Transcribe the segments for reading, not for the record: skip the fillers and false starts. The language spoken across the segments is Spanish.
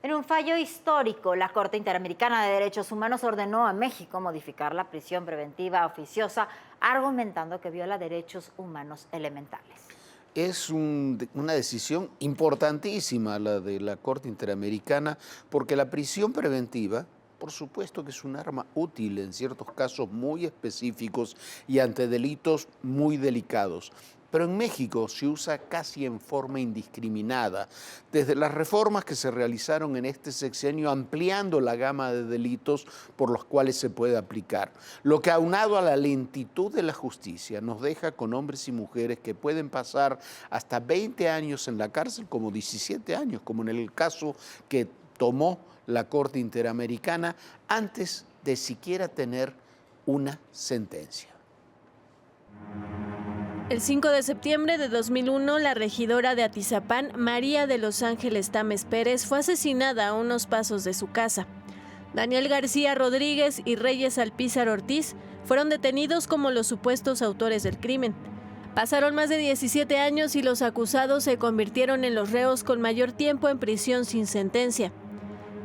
En un fallo histórico, la Corte Interamericana de Derechos Humanos ordenó a México modificar la prisión preventiva oficiosa, argumentando que viola derechos humanos elementales. Es una decisión importantísima la de la Corte Interamericana, porque la prisión preventiva, por supuesto que es un arma útil en ciertos casos muy específicos y ante delitos muy delicados. Pero en México se usa casi en forma indiscriminada, desde las reformas que se realizaron en este sexenio ampliando la gama de delitos por los cuales se puede aplicar. Lo que aunado a la lentitud de la justicia nos deja con hombres y mujeres que pueden pasar hasta 20 años en la cárcel, como 17 años, como en el caso que tomó la Corte Interamericana, antes de siquiera tener una sentencia. El 5 de septiembre de 2001, la regidora de Atizapán, María de Los Ángeles Tames Pérez, fue asesinada a unos pasos de su casa. Daniel García Rodríguez y Reyes Alpizar Ortiz fueron detenidos como los supuestos autores del crimen. Pasaron más de 17 años y los acusados se convirtieron en los reos con mayor tiempo en prisión sin sentencia.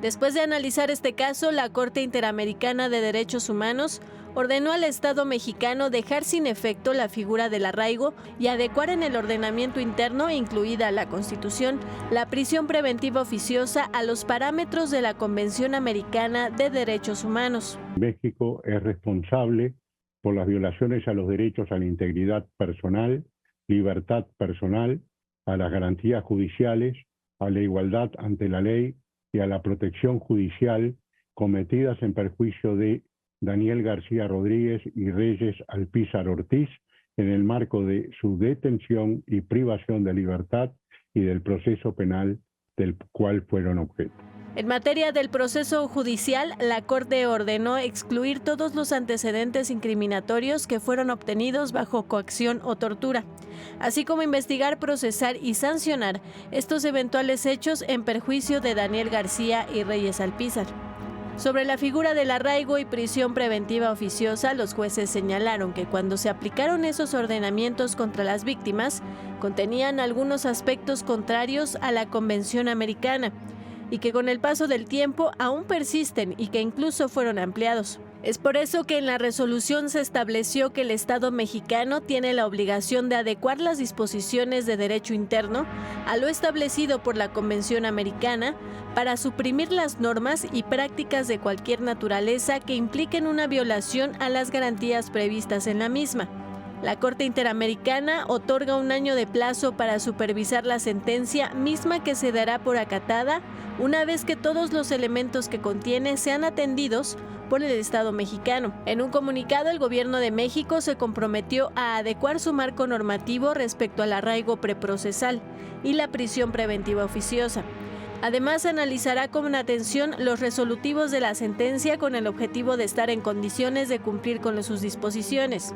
Después de analizar este caso, la Corte Interamericana de Derechos Humanos ordenó al Estado mexicano dejar sin efecto la figura del arraigo y adecuar en el ordenamiento interno, incluida la Constitución, la prisión preventiva oficiosa a los parámetros de la Convención Americana de Derechos Humanos. México es responsable por las violaciones a los derechos a la integridad personal, libertad personal, a las garantías judiciales, a la igualdad ante la ley y a la protección judicial cometidas en perjuicio de Daniel García Rodríguez y Reyes Alpizar Ortiz en el marco de su detención y privación de libertad y del proceso penal del cual fueron objeto. En materia del proceso judicial, la Corte ordenó excluir todos los antecedentes incriminatorios que fueron obtenidos bajo coacción o tortura, así como investigar, procesar y sancionar estos eventuales hechos en perjuicio de Daniel García y Reyes Alpizar. Sobre la figura del arraigo y prisión preventiva oficiosa, los jueces señalaron que cuando se aplicaron esos ordenamientos contra las víctimas, contenían algunos aspectos contrarios a la Convención Americana y que con el paso del tiempo aún persisten y que incluso fueron ampliados. Es por eso que en la resolución se estableció que el Estado mexicano tiene la obligación de adecuar las disposiciones de derecho interno a lo establecido por la Convención Americana para suprimir las normas y prácticas de cualquier naturaleza que impliquen una violación a las garantías previstas en la misma. La Corte Interamericana otorga 1 año de plazo para supervisar la sentencia, misma que se dará por acatada una vez que todos los elementos que contiene sean atendidos por el Estado mexicano. En un comunicado, el Gobierno de México se comprometió a adecuar su marco normativo respecto al arraigo preprocesal y la prisión preventiva oficiosa. Además, analizará con atención los resolutivos de la sentencia con el objetivo de estar en condiciones de cumplir con sus disposiciones.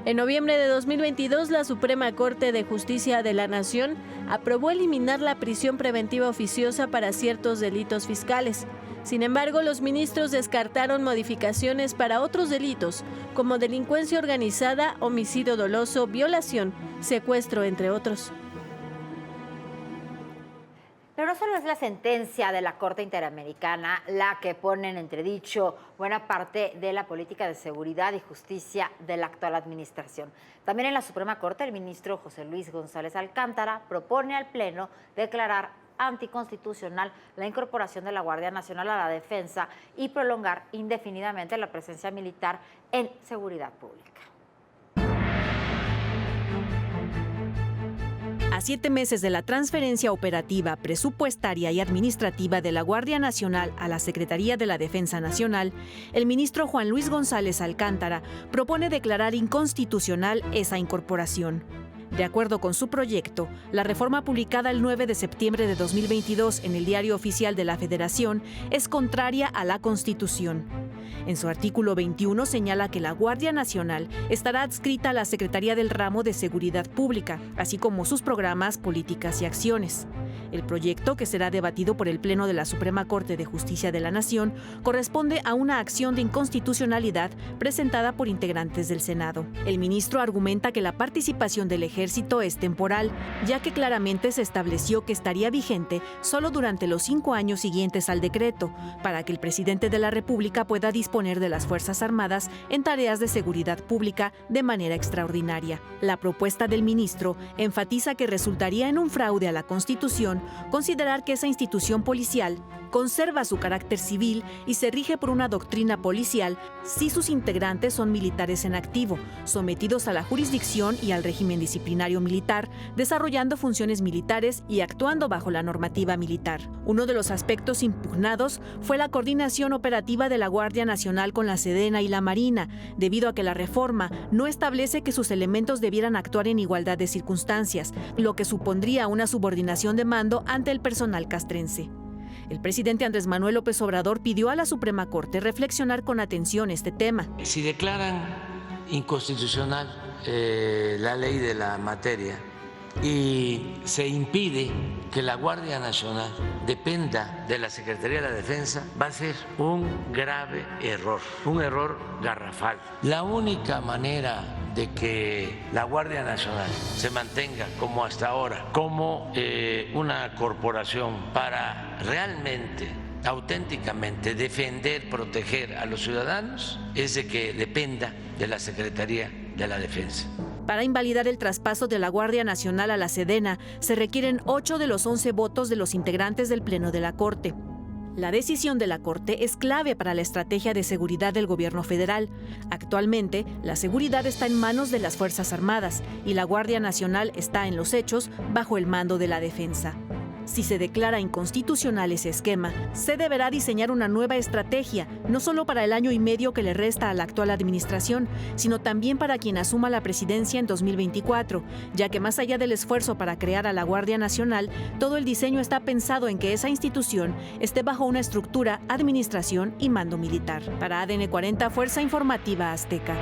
En noviembre de 2022, la Suprema Corte de Justicia de la Nación aprobó eliminar la prisión preventiva oficiosa para ciertos delitos fiscales. Sin embargo, los ministros descartaron modificaciones para otros delitos, como delincuencia organizada, homicidio doloso, violación, secuestro, entre otros. Pero no solo es la sentencia de la Corte Interamericana la que pone en entredicho buena parte de la política de seguridad y justicia de la actual administración. También en la Suprema Corte, el ministro José Luis González Alcántara propone al Pleno declarar anticonstitucional la incorporación de la Guardia Nacional a la defensa y prolongar indefinidamente la presencia militar en seguridad pública. A 7 meses de la transferencia operativa, presupuestaria y administrativa de la Guardia Nacional a la Secretaría de la Defensa Nacional, el ministro Juan Luis González Alcántara propone declarar inconstitucional esa incorporación. De acuerdo con su proyecto, la reforma publicada el 9 de septiembre de 2022 en el Diario Oficial de la Federación es contraria a la Constitución. En su artículo 21 señala que la Guardia Nacional estará adscrita a la Secretaría del Ramo de Seguridad Pública, así como sus programas, políticas y acciones. El proyecto, que será debatido por el Pleno de la Suprema Corte de Justicia de la Nación, corresponde a una acción de inconstitucionalidad presentada por integrantes del Senado. El ministro argumenta que la participación del Ejército es temporal, ya que claramente se estableció que estaría vigente solo durante los 5 años siguientes al decreto, para que el presidente de la República pueda disponer de las Fuerzas Armadas en tareas de seguridad pública de manera extraordinaria. La propuesta del ministro enfatiza que resultaría en un fraude a la Constitución considerar que esa institución policial conserva su carácter civil y se rige por una doctrina policial si sus integrantes son militares en activo, sometidos a la jurisdicción y al régimen disciplinario militar, desarrollando funciones militares y actuando bajo la normativa militar. Uno de los aspectos impugnados fue la coordinación operativa de la Guardia Nacional con la Sedena y la Marina, debido a que la reforma no establece que sus elementos debieran actuar en igualdad de circunstancias, lo que supondría una subordinación de mando ante el personal castrense. El presidente Andrés Manuel López Obrador pidió a la Suprema Corte reflexionar con atención este tema. Si declaran inconstitucional la ley de la materia y se impide que la Guardia Nacional dependa de la Secretaría de la Defensa, va a ser un grave error, un error garrafal. La única manera de que la Guardia Nacional se mantenga como hasta ahora, como una corporación para realmente, auténticamente defender, proteger a los ciudadanos, es de que dependa de la Secretaría de la Defensa. Para invalidar el traspaso de la Guardia Nacional a la Sedena, se requieren 8 de los 11 votos de los integrantes del Pleno de la Corte. La decisión de la Corte es clave para la estrategia de seguridad del gobierno federal. Actualmente, la seguridad está en manos de las Fuerzas Armadas y la Guardia Nacional está en los hechos bajo el mando de la Defensa. Si se declara inconstitucional ese esquema, se deberá diseñar una nueva estrategia, no solo para el año y medio que le resta a la actual administración, sino también para quien asuma la presidencia en 2024, ya que más allá del esfuerzo para crear a la Guardia Nacional, todo el diseño está pensado en que esa institución esté bajo una estructura, administración y mando militar. Para ADN 40, Fuerza Informativa Azteca.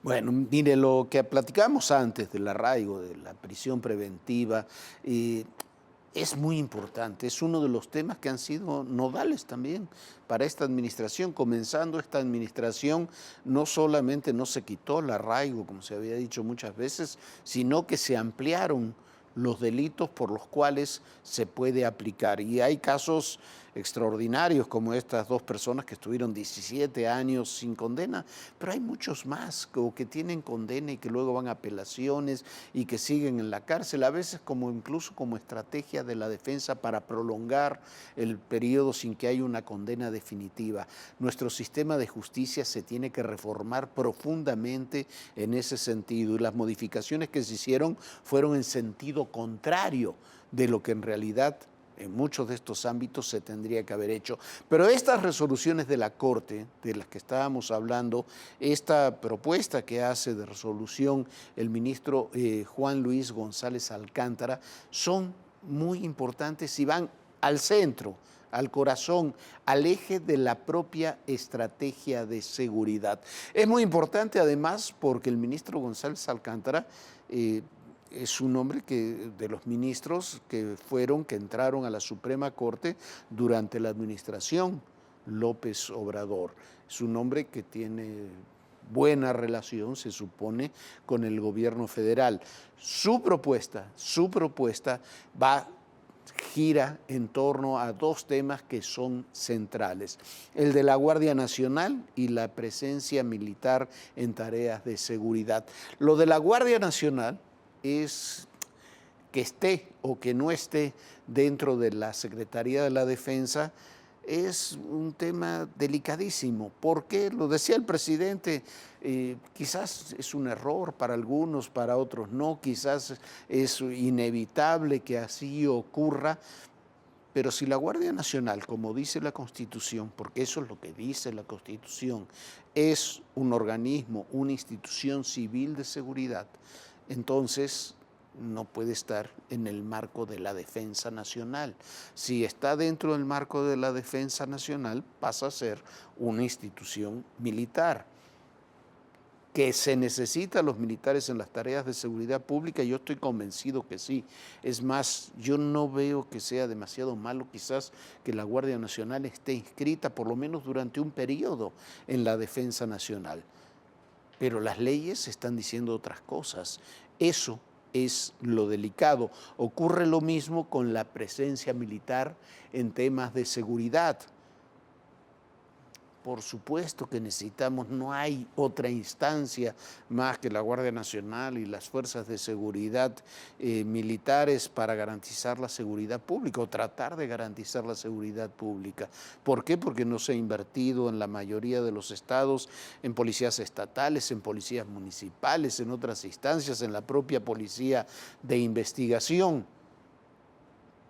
Bueno, mire, lo que platicamos antes del arraigo, de la prisión preventiva, es muy importante. Es uno de los temas que han sido nodales también para esta administración. Comenzando esta administración, no solamente no se quitó el arraigo, como se había dicho muchas veces, sino que se ampliaron los delitos por los cuales se puede aplicar. Y hay casos extraordinarios como estas 2 personas que estuvieron 17 años sin condena, pero hay muchos más que tienen condena y que luego van a apelaciones y que siguen en la cárcel, a veces incluso como estrategia de la defensa para prolongar el periodo sin que haya una condena definitiva. Nuestro sistema de justicia se tiene que reformar profundamente en ese sentido, y las modificaciones que se hicieron fueron en sentido contrario de lo que en realidad en muchos de estos ámbitos se tendría que haber hecho. Pero estas resoluciones de la Corte, de las que estábamos hablando, esta propuesta que hace de resolución el ministro Juan Luis González Alcántara, son muy importantes y van al centro, al corazón, al eje de la propia estrategia de seguridad. Es muy importante además porque el ministro González Alcántara es un hombre de los ministros que entraron a la Suprema Corte durante la administración López Obrador. Es un hombre que tiene buena relación, se supone, con el gobierno federal. Su propuesta gira en torno a 2 temas que son centrales: el de la Guardia Nacional y la presencia militar en tareas de seguridad. Lo de la Guardia Nacional es que esté o que no esté dentro de la Secretaría de la Defensa, es un tema delicadísimo. ¿Por qué? Lo decía el presidente, quizás es un error para algunos, para otros no, quizás es inevitable que así ocurra, pero si la Guardia Nacional, como dice la Constitución, porque eso es lo que dice la Constitución, es un organismo, una institución civil de seguridad, entonces no puede estar en el marco de la defensa nacional. Si está dentro del marco de la defensa nacional, pasa a ser una institución militar. Que se necesitan los militares en las tareas de seguridad pública, yo estoy convencido que sí. Es más, yo no veo que sea demasiado malo quizás que la Guardia Nacional esté inscrita por lo menos durante un periodo en la defensa nacional. Pero las leyes están diciendo otras cosas. Eso es lo delicado. Ocurre lo mismo con la presencia militar en temas de seguridad. Por supuesto que necesitamos, no hay otra instancia más que la Guardia Nacional y las fuerzas de seguridad militares para garantizar la seguridad pública o tratar de garantizar la seguridad pública. ¿Por qué? Porque no se ha invertido en la mayoría de los estados en policías estatales, en policías municipales, en otras instancias, en la propia policía de investigación.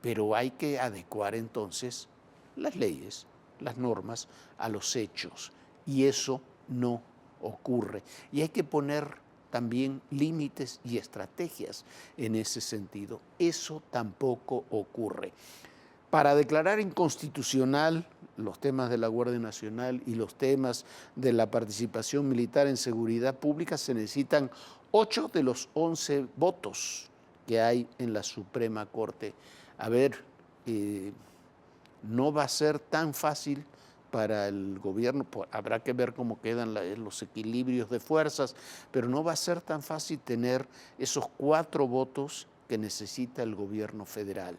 Pero hay que adecuar entonces las leyes, las normas a los hechos, y eso no ocurre. Y hay que poner también límites y estrategias en ese sentido. Eso tampoco ocurre. Para declarar inconstitucional los temas de la Guardia Nacional y los temas de la participación militar en seguridad pública se necesitan 8 de los 11 votos que hay en la Suprema Corte. A ver, no va a ser tan fácil para el gobierno, habrá que ver cómo quedan los equilibrios de fuerzas, pero no va a ser tan fácil tener esos 4 votos que necesita el gobierno federal.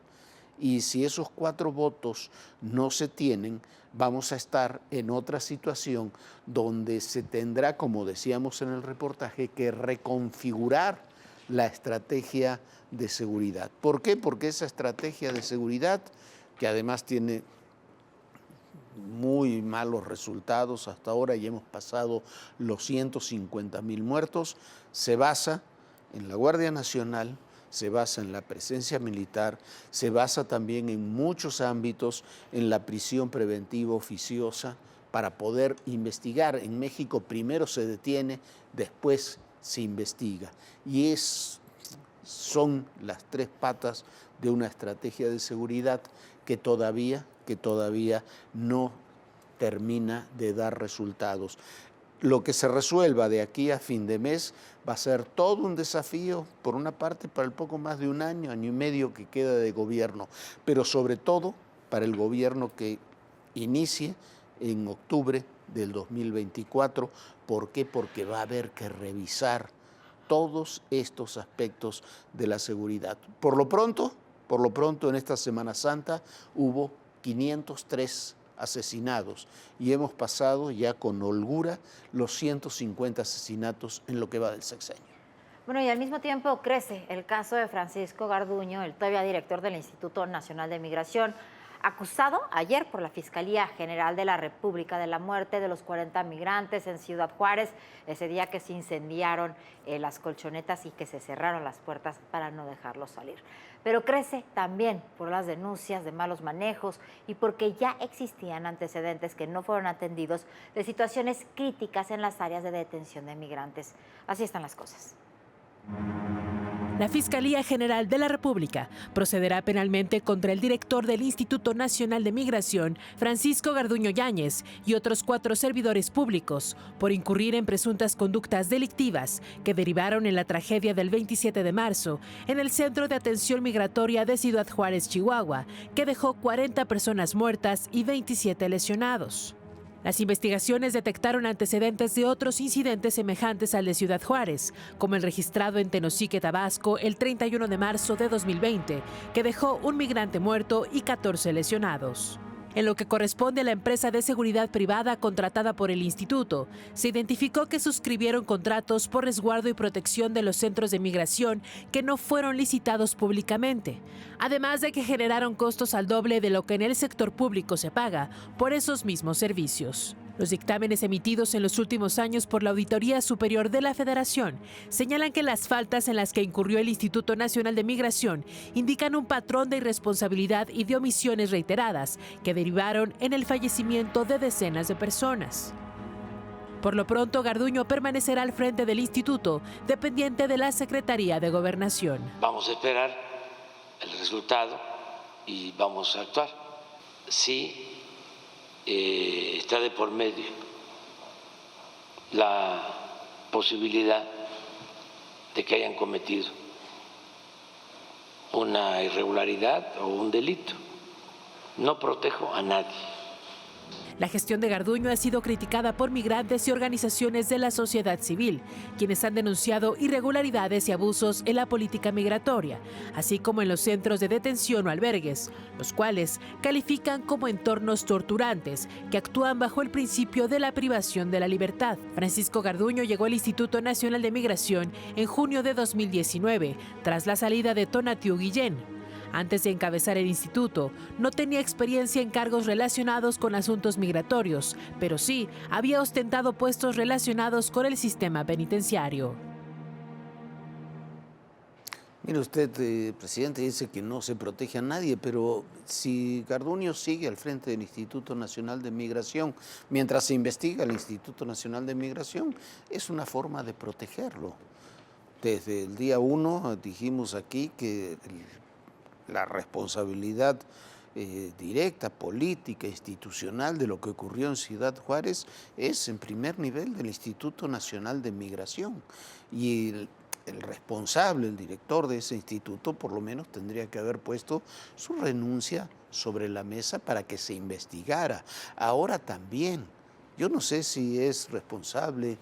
Y si esos 4 votos no se tienen, vamos a estar en otra situación donde se tendrá, como decíamos en el reportaje, que reconfigurar la estrategia de seguridad. ¿Por qué? Porque esa estrategia de seguridad, que además tiene muy malos resultados hasta ahora y hemos pasado los 150.000 muertos, se basa en la Guardia Nacional, se basa en la presencia militar, se basa también en muchos ámbitos en la prisión preventiva oficiosa para poder investigar. En México primero se detiene, después se investiga. Y son las 3 patas de una estrategia de seguridad que todavía no termina de dar resultados. Lo que se resuelva de aquí a fin de mes va a ser todo un desafío, por una parte, para el poco más de un año, año y medio que queda de gobierno, pero sobre todo para el gobierno que inicie en octubre del 2024. ¿Por qué? Porque va a haber que revisar todos estos aspectos de la seguridad. Por lo pronto, en esta Semana Santa hubo 503 asesinados y hemos pasado ya con holgura los 150 asesinatos en lo que va del sexenio. Bueno, y al mismo tiempo crece el caso de Francisco Garduño, el todavía director del Instituto Nacional de Migración, acusado ayer por la Fiscalía General de la República de la muerte de los 40 migrantes en Ciudad Juárez, ese día que se incendiaron las colchonetas y que se cerraron las puertas para no dejarlos salir. Pero crece también por las denuncias de malos manejos y porque ya existían antecedentes que no fueron atendidos de situaciones críticas en las áreas de detención de migrantes. Así están las cosas. La Fiscalía General de la República procederá penalmente contra el director del Instituto Nacional de Migración, Francisco Garduño Yáñez, y otros 4 servidores públicos por incurrir en presuntas conductas delictivas que derivaron en la tragedia del 27 de marzo en el Centro de Atención Migratoria de Ciudad Juárez, Chihuahua, que dejó 40 personas muertas y 27 lesionados. Las investigaciones detectaron antecedentes de otros incidentes semejantes al de Ciudad Juárez, como el registrado en Tenosique, Tabasco, el 31 de marzo de 2020, que dejó un migrante muerto y 14 lesionados. En lo que corresponde a la empresa de seguridad privada contratada por el instituto, se identificó que suscribieron contratos por resguardo y protección de los centros de migración que no fueron licitados públicamente, además de que generaron costos al doble de lo que en el sector público se paga por esos mismos servicios. Los dictámenes emitidos en los últimos años por la Auditoría Superior de la Federación señalan que las faltas en las que incurrió el Instituto Nacional de Migración indican un patrón de irresponsabilidad y de omisiones reiteradas que derivaron en el fallecimiento de decenas de personas. Por lo pronto, Garduño permanecerá al frente del instituto, dependiente de la Secretaría de Gobernación. Vamos a esperar el resultado y vamos a actuar. Sí, está de por medio la posibilidad de que hayan cometido una irregularidad o un delito. No protejo a nadie. La gestión de Garduño ha sido criticada por migrantes y organizaciones de la sociedad civil, quienes han denunciado irregularidades y abusos en la política migratoria, así como en los centros de detención o albergues, los cuales califican como entornos torturantes que actúan bajo el principio de la privación de la libertad. Francisco Garduño llegó al Instituto Nacional de Migración en junio de 2019, tras la salida de Tonatiuh Guillén. Antes de encabezar el instituto, no tenía experiencia en cargos relacionados con asuntos migratorios, pero sí había ostentado puestos relacionados con el sistema penitenciario. Mire usted, presidente, dice que no se protege a nadie, pero si Garduño sigue al frente del Instituto Nacional de Migración, mientras se investiga el Instituto Nacional de Migración, es una forma de protegerlo. Desde el día 1 dijimos aquí que la responsabilidad directa, política, institucional de lo que ocurrió en Ciudad Juárez es en primer nivel del Instituto Nacional de Migración. Y el responsable, el director de ese instituto, por lo menos tendría que haber puesto su renuncia sobre la mesa para que se investigara. Ahora también, yo no sé si es responsable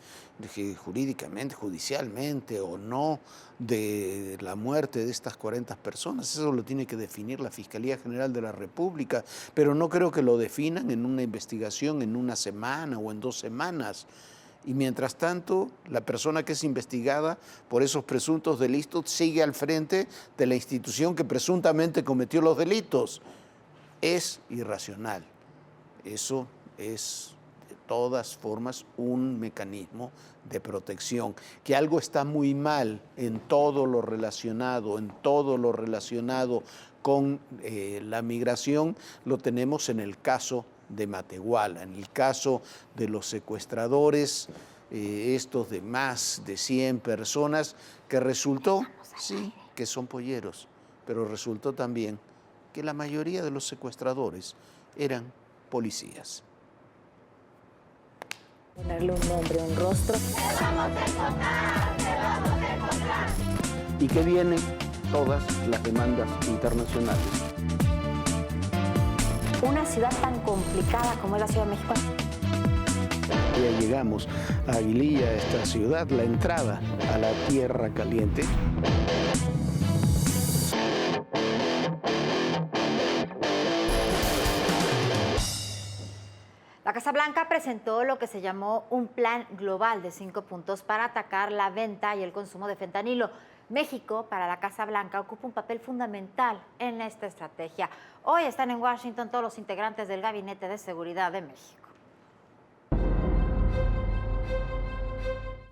jurídicamente, judicialmente o no de la muerte de estas 40 personas. Eso lo tiene que definir la Fiscalía General de la República, pero no creo que lo definan en una investigación en una semana o en 2 semanas. Y mientras tanto, la persona que es investigada por esos presuntos delitos sigue al frente de la institución que presuntamente cometió los delitos. Es irracional. Eso es de todas formas un mecanismo de protección. Que algo está muy mal en todo lo relacionado con la migración, lo tenemos en el caso de Matehuala, en el caso de los secuestradores, estos de más de 100 personas, que resultó, sí, que son polleros, pero resultó también que la mayoría de los secuestradores eran policías. Ponerle un nombre, un rostro. Y que vienen todas las demandas internacionales. Una ciudad tan complicada como es la Ciudad de México. Ya llegamos a Aguililla, esta ciudad, la entrada a la Tierra Caliente. La Casa Blanca presentó lo que se llamó un plan global de 5 puntos para atacar la venta y el consumo de fentanilo. México, para la Casa Blanca, ocupa un papel fundamental en esta estrategia. Hoy están en Washington todos los integrantes del Gabinete de Seguridad de México.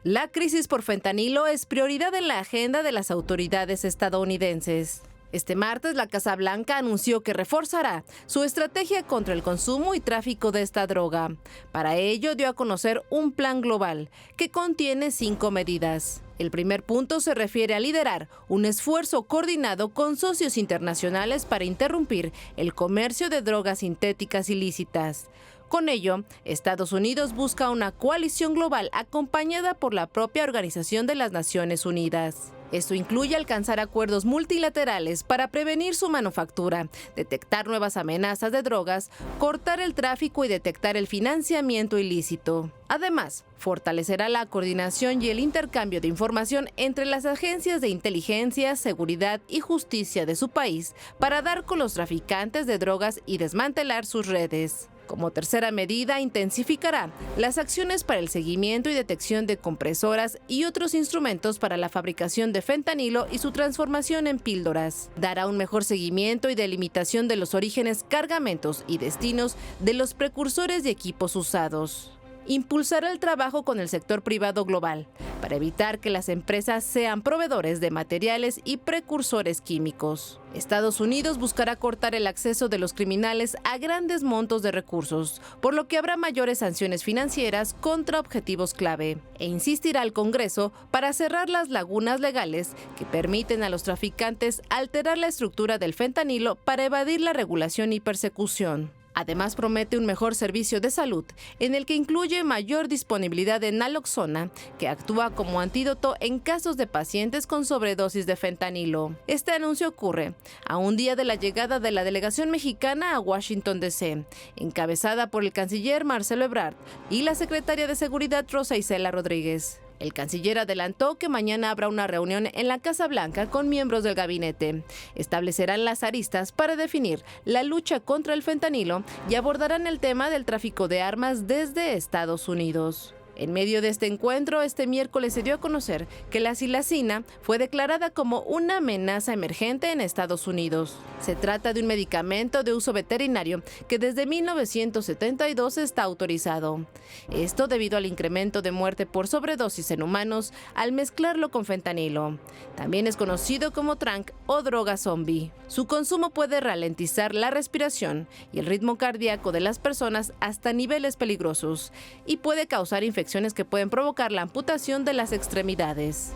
La crisis por fentanilo es prioridad en la agenda de las autoridades estadounidenses. Este martes, la Casa Blanca anunció que reforzará su estrategia contra el consumo y tráfico de esta droga. Para ello, dio a conocer un plan global que contiene 5 medidas. El primer punto se refiere a liderar un esfuerzo coordinado con socios internacionales para interrumpir el comercio de drogas sintéticas ilícitas. Con ello, Estados Unidos busca una coalición global acompañada por la propia Organización de las Naciones Unidas. Esto incluye alcanzar acuerdos multilaterales para prevenir su manufactura, detectar nuevas amenazas de drogas, cortar el tráfico y detectar el financiamiento ilícito. Además, fortalecerá la coordinación y el intercambio de información entre las agencias de inteligencia, seguridad y justicia de su país para dar con los traficantes de drogas y desmantelar sus redes. Como tercera medida, intensificará las acciones para el seguimiento y detección de compresoras y otros instrumentos para la fabricación de fentanilo y su transformación en píldoras. Dará un mejor seguimiento y delimitación de los orígenes, cargamentos y destinos de los precursores y equipos usados. impulsará el trabajo con el sector privado global para evitar que las empresas sean proveedores de materiales y precursores químicos. Estados Unidos buscará cortar el acceso de los criminales a grandes montos de recursos, por lo que habrá mayores sanciones financieras contra objetivos clave, e insistirá al Congreso para cerrar las lagunas legales que permiten a los traficantes alterar la estructura del fentanilo para evadir la regulación y persecución. Además, promete un mejor servicio de salud, en el que incluye mayor disponibilidad de naloxona, que actúa como antídoto en casos de pacientes con sobredosis de fentanilo. Este anuncio ocurre a un día de la llegada de la delegación mexicana a Washington, D.C., encabezada por el canciller Marcelo Ebrard y la secretaria de Seguridad Rosa Isela Rodríguez. El canciller adelantó que mañana habrá una reunión en la Casa Blanca con miembros del gabinete. Establecerán las aristas para definir la lucha contra el fentanilo y abordarán el tema del tráfico de armas desde Estados Unidos. En medio de este encuentro, este miércoles se dio a conocer que la silacina fue declarada como una amenaza emergente en Estados Unidos. Se trata de un medicamento de uso veterinario que desde 1972 está autorizado. Esto debido al incremento de muerte por sobredosis en humanos al mezclarlo con fentanilo. También es conocido como tranq o droga zombie. Su consumo puede ralentizar la respiración y el ritmo cardíaco de las personas hasta niveles peligrosos y puede causar infecciones que pueden provocar la amputación de las extremidades.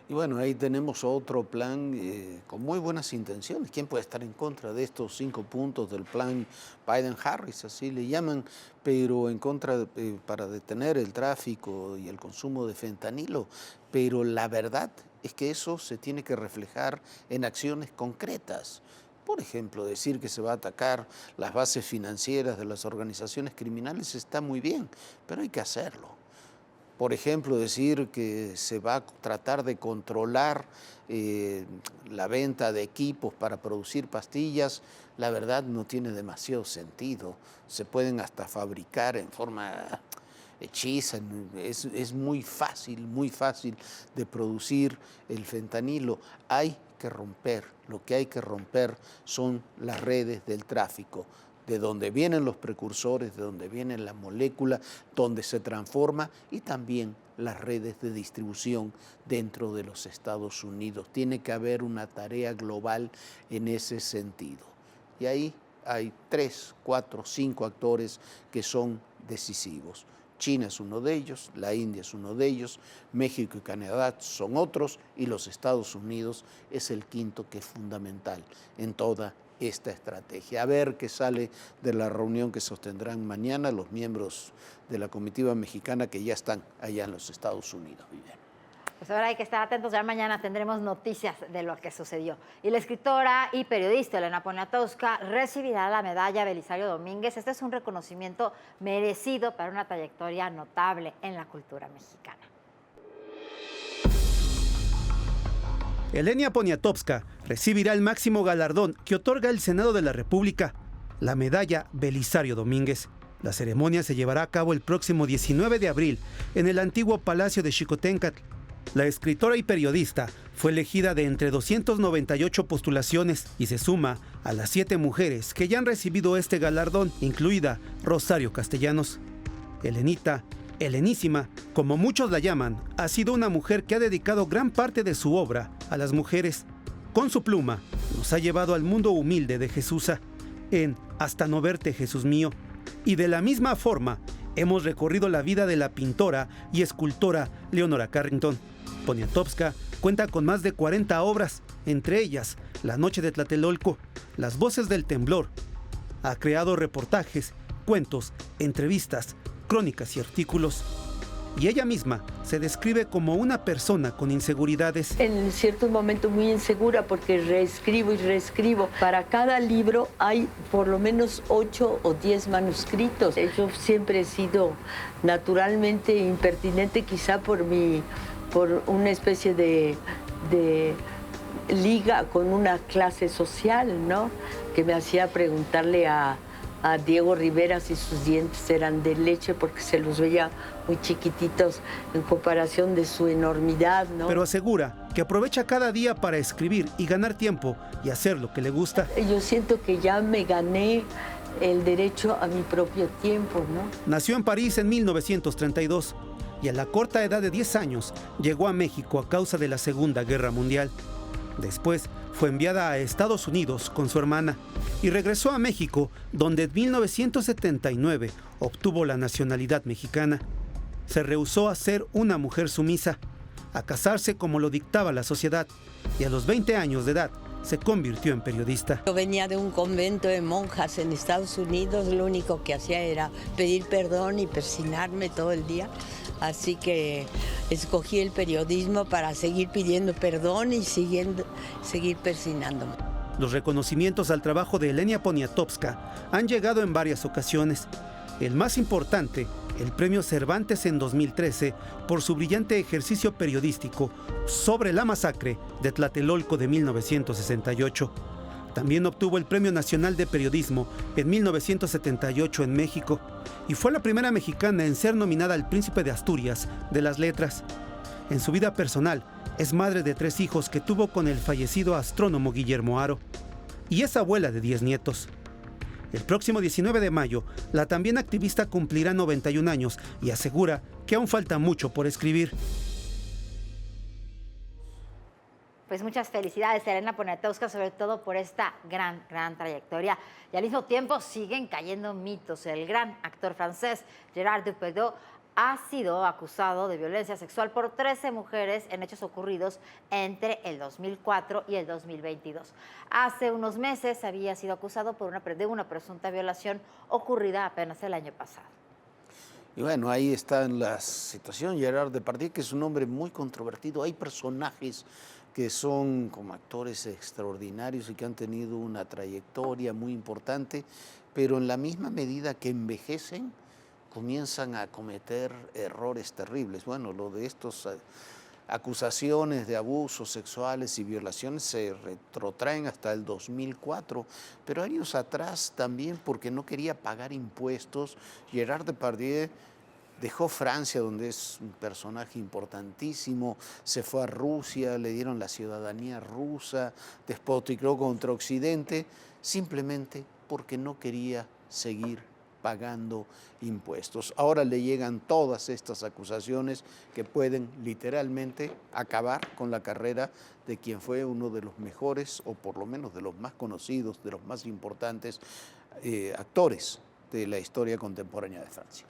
Y bueno, ahí tenemos otro plan con muy buenas intenciones. ¿Quién puede estar en contra de estos 5 puntos del plan Biden-Harris, así le llaman, pero en contra para detener el tráfico y el consumo de fentanilo? Pero la verdad es que eso se tiene que reflejar en acciones concretas. Por ejemplo, decir que se va a atacar las bases financieras de las organizaciones criminales está muy bien, pero hay que hacerlo. Por ejemplo, decir que se va a tratar de controlar la venta de equipos para producir pastillas, la verdad no tiene demasiado sentido. Se pueden hasta fabricar en forma hechiza, es muy fácil de producir el fentanilo. Lo que hay que romper son las redes del tráfico, de donde vienen los precursores, de donde viene la molécula, donde se transforma, y también las redes de distribución dentro de los Estados Unidos. Tiene que haber una tarea global en ese sentido. Y ahí hay 3, 4, 5 actores que son decisivos. China es uno de ellos, la India es uno de ellos, México y Canadá son otros, y los Estados Unidos es el quinto, que es fundamental en toda esta estrategia. A ver qué sale de la reunión que sostendrán mañana los miembros de la comitiva mexicana que ya están allá en los Estados Unidos, Viviana. Pues ahora hay que estar atentos, ya mañana tendremos noticias de lo que sucedió. Y la escritora y periodista Elena Poniatowska recibirá la medalla Belisario Domínguez. Este es un reconocimiento merecido para una trayectoria notable en la cultura mexicana. Elena Poniatowska recibirá el máximo galardón que otorga el Senado de la República, la medalla Belisario Domínguez. La ceremonia se llevará a cabo el próximo 19 de abril en el antiguo Palacio de Xicoténcatl. La escritora y periodista fue elegida de entre 298 postulaciones y se suma a las 7 mujeres que ya han recibido este galardón, incluida Rosario Castellanos. Elenita, Helenísima, como muchos la llaman, ha sido una mujer que ha dedicado gran parte de su obra a las mujeres. Con su pluma nos ha llevado al mundo humilde de Jesusa, en Hasta no verte, Jesús mío. Y de la misma forma hemos recorrido la vida de la pintora y escultora Leonora Carrington. Poniatowska cuenta con más de 40 obras, entre ellas La noche de Tlatelolco, Las voces del temblor. Ha creado reportajes, cuentos, entrevistas, crónicas y artículos. Y ella misma se describe como una persona con inseguridades. En ciertos momentos muy insegura porque reescribo y reescribo. Para cada libro hay por lo menos 8 o 10 manuscritos. Yo siempre he sido naturalmente impertinente, quizá por una especie de liga con una clase social, ¿no? Que me hacía preguntarle a Diego Rivera si sus dientes eran de leche porque se los veía muy chiquititos en comparación de su enormidad, ¿no? Pero asegura que aprovecha cada día para escribir y ganar tiempo y hacer lo que le gusta. Yo siento que ya me gané el derecho a mi propio tiempo, ¿no? Nació en París en 1932 y a la corta edad de 10 años llegó a México a causa de la Segunda Guerra Mundial. Después fue enviada a Estados Unidos con su hermana y regresó a México, donde en 1979 obtuvo la nacionalidad mexicana. Se rehusó a ser una mujer sumisa, a casarse como lo dictaba la sociedad, y a los 20 años de edad se convirtió en periodista. Yo venía de un convento de monjas en Estados Unidos, lo único que hacía era pedir perdón y persignarme todo el día. Así que escogí el periodismo para seguir pidiendo perdón y seguir persignándome. Los reconocimientos al trabajo de Elenia Poniatowska han llegado en varias ocasiones. El más importante, el Premio Cervantes en 2013, por su brillante ejercicio periodístico sobre la masacre de Tlatelolco de 1968. También obtuvo el Premio Nacional de Periodismo en 1978 en México y fue la primera mexicana en ser nominada al Príncipe de Asturias de las Letras. En su vida personal, es madre de 3 hijos que tuvo con el fallecido astrónomo Guillermo Haro y es abuela de 10 nietos. El próximo 19 de mayo, la también activista cumplirá 91 años y asegura que aún falta mucho por escribir. Pues muchas felicidades, Elena Poniatowska, sobre todo por esta gran trayectoria. Y al mismo tiempo siguen cayendo mitos. El gran actor francés Gérard Depardieu ha sido acusado de violencia sexual por 13 mujeres en hechos ocurridos entre el 2004 y el 2022. Hace unos meses había sido acusado de una presunta violación ocurrida apenas el año pasado. Y bueno, ahí está la situación. Gérard Depardieu, que es un hombre muy controvertido. Hay personajes que son como actores extraordinarios y que han tenido una trayectoria muy importante, pero en la misma medida que envejecen, comienzan a cometer errores terribles. Bueno, lo de estas acusaciones de abusos sexuales y violaciones se retrotraen hasta el 2004, pero años atrás también, porque no quería pagar impuestos, Gérard Depardieu dejó Francia, donde es un personaje importantísimo, se fue a Rusia, le dieron la ciudadanía rusa, despotricó contra Occidente, simplemente porque no quería seguir pagando impuestos. Ahora le llegan todas estas acusaciones que pueden literalmente acabar con la carrera de quien fue uno de los mejores, o por lo menos de los más conocidos, de los más importantes actores de la historia contemporánea de Francia.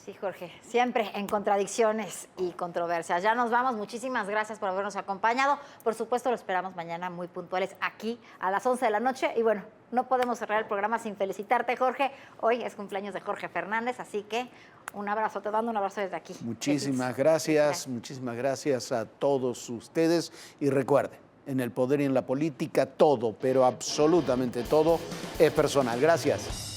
Sí, Jorge, siempre en contradicciones y controversias. Ya nos vamos, muchísimas gracias por habernos acompañado. Por supuesto, lo esperamos mañana muy puntuales aquí a las 11 de la noche. Y bueno, no podemos cerrar el programa sin felicitarte, Jorge. Hoy es cumpleaños de Jorge Fernández, así que un abrazo, te mando un abrazo desde aquí. Muchísimas gracias a todos ustedes. Y recuerden, en el poder y en la política todo, pero absolutamente todo es personal. Gracias.